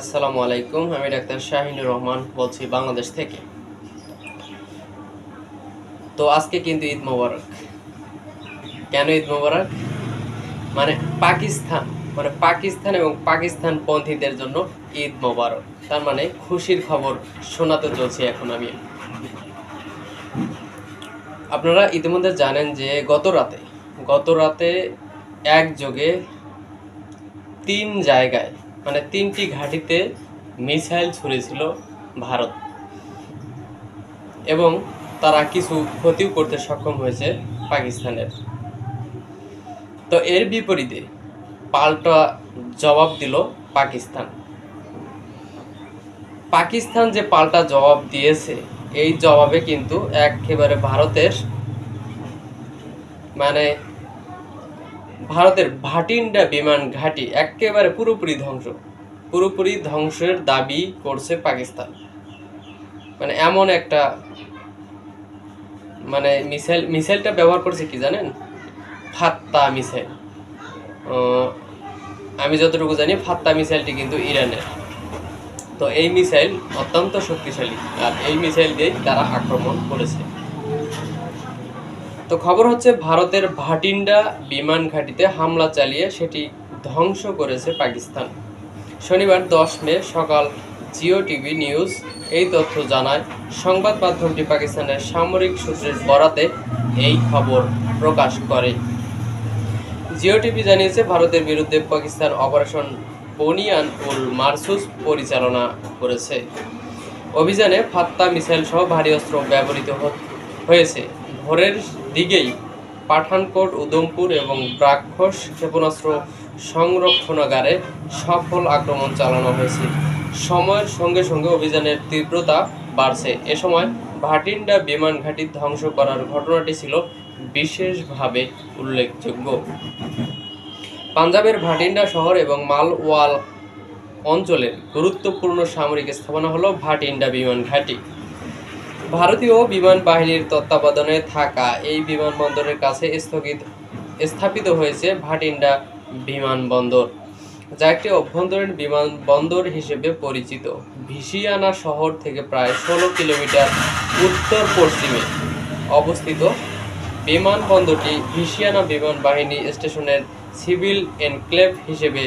আসসালামু আলাইকুম। আমি ডাক্তার শাহিনুর রহমান বলছি বাংলাদেশ থেকে। তো আজকে কিন্তু ঈদ মোবারক। কেন ঈদ মোবারক? মানে পাকিস্তান এবং পাকিস্তানপন্থীদের জন্য ঈদ মোবারক। তার মানে খুশির খবর শোনাতে চলছি এখন আমি। আপনারা ইতিমধ্যে জানেন যে গত রাতে একযোগে 3 জায়গায় মানে 3টি ঘাঁটিতে মিসাইল ছুড়েছিল ভারত, এবং তারা কিছু ক্ষতিও করতে সক্ষম হয়েছে পাকিস্তানের। তো এর বিপরীতে পাল্টা জবাব দিল পাকিস্তান যে পাল্টা জবাব দিয়েছে, এই জবাবে কিন্তু একেবারে ভারতের ভাটিন্ডা বিমান ঘাঁটি একেবারে পুরোপুরি ধ্বংসের দাবি করছে পাকিস্তান। মানে এমন একটা মিসাইলটা ব্যবহার করছে কি জানেন? ফাত্তা মিসাইল। আমি যতটুকু জানি ফাত্তা মিসাইলটি কিন্তু ইরানের। তো এই মিসাইল অত্যন্ত শক্তিশালী, আর এই মিসাইল দিয়েই তারা আক্রমণ করেছে। তো খবর হচ্ছে ভারতের ভাটিন্ডা বিমান ঘাঁটিতে হামলা চালিয়ে সেটি ধ্বংস করেছে পাকিস্তান। শনিবার 10 মে সকাল জিও টিভি নিউজ এই তথ্য জানায়। সংবাদ মাধ্যমটি পাকিস্তানের সামরিক সূত্রের বরাতে এই খবর প্রকাশ করে। জিও টিভি জানিয়েছে, ভারতের বিরুদ্ধে পাকিস্তান অপারেশন বনিয়ান উল মারসুস পরিচালনা করেছে। অভিযানে ফাত্তা মিসাইল সহ ভারী অস্ত্র ব্যবহৃত হয়েছে। ভোরের দিকেই পাঠানকোট, উধমপুর এবং ব্রাক্ষস ক্ষেপণাস্ত্র সংরক্ষণাগারে সফল আক্রমণ চালানো হয়েছে। সময়ের সঙ্গে সঙ্গে অভিযানের তীব্রতা বাড়ছে। এ সময় ভাটিন্ডা বিমান ঘাঁটি ধ্বংস করার ঘটনাটি ছিল বিশেষভাবে উল্লেখযোগ্য। পাঞ্জাবের ভাটিন্ডা শহর এবং মালওয়াল অঞ্চলের গুরুত্বপূর্ণ সামরিক স্থাপনা হলো ভাটিন্ডা বিমান ঘাঁটি। ভারতীয় বিমান বাহিনীর তত্ত্বাবধানে থাকা এই বিমানবন্দরের কাছে স্থাপিত হয়েছে ভাটিন্ডা বিমানবন্দর, যা একটি অভ্যন্তরীণ বিমানবন্দর হিসেবে পরিচিত। ভিসিয়ানা শহর থেকে প্রায় 16 কিলোমিটার উত্তর পশ্চিমে অবস্থিত বিমানবন্দরটি ভিসিয়ানা বিমান বাহিনী স্টেশনের সিভিল এনক্লেভ হিসেবে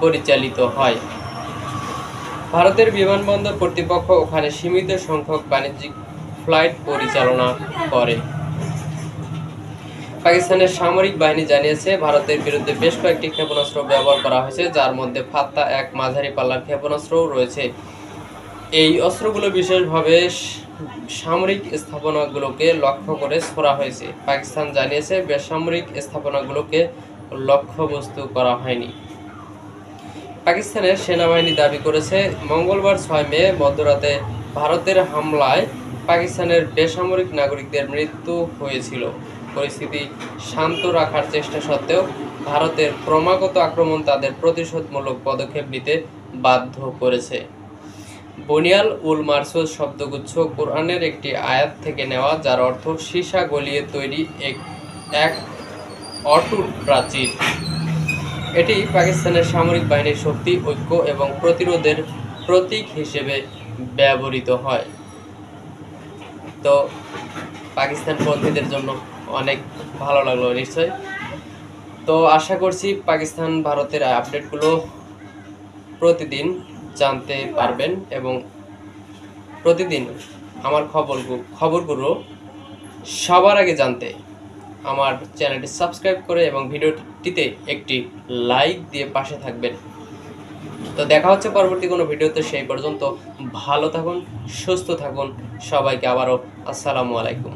পরিচালিত হয়। ভারতের বিমানবন্দর কর্তৃপক্ষ ওখানে সীমিত সংখ্যক বাণিজ্যিক ফ্লাইট পরিচালনা করে। পাকিস্তানের সামরিক বাহিনী জানিয়েছে, ভারতের বিরুদ্ধে বেশ কয়েকটি ক্ষেপণাস্ত্র ব্যবহার করা হয়েছে, যার মধ্যে ফাত্তা 1 মাঝারি পাল্লার ক্ষেপণাস্ত্রও রয়েছে। এই অস্ত্রগুলো বিশেষভাবে সামরিক স্থাপনাগুলোকে লক্ষ্য করে ছোড়া হয়েছে। পাকিস্তান জানিয়েছে, বেসামরিক স্থাপনাগুলোকে লক্ষ্যবস্তু করা হয়নি। পাকিস্তানের সেনাবাহিনী দাবি করেছে, মঙ্গলবার 6 মে মধ্যরাতে ভারতের হামলায় পাকিস্তানের বেসামরিক নাগরিকদের মৃত্যু হয়েছিল। পরিস্থিতি শান্ত রাখার চেষ্টা সত্ত্বেও ভারতের ক্রমাগত আক্রমণ তাদের প্রতিশোধমূলক পদক্ষেপ নিতে বাধ্য করেছে। বনিয়াল উল মারসুস শব্দগুচ্ছ কোরআনের একটি আয়াত থেকে নেওয়া, যার অর্থ সীসা গলিয়ে তৈরি এক অটুট প্রাচীর। এটি পাকিস্তানের সামরিক বাহিনীর শক্তি, ঐক্য এবং প্রতিরোধের প্রতীক হিসেবে ব্যবহৃত হয়। তো পাকিস্তানপন্থীদের জন্য অনেক ভালো লাগলো নিশ্চয়। তো আশা করছি পাকিস্তান ভারতের আপডেটগুলো প্রতিদিন জানতে পারবেন, এবং প্রতিদিন আমার খবরগুলো সবার আগে জানতে আমার চ্যানেলটি সাবস্ক্রাইব করে এবং ভিডিওটিতে একটি লাইক দিয়ে পাশে থাকবেন। তো দেখা হচ্ছে পরবর্তী কোনো ভিডিওতে। সেই পর্যন্ত ভালো থাকুন, সুস্থ থাকুন। সবাইকে আবারও আসসালামু আলাইকুম।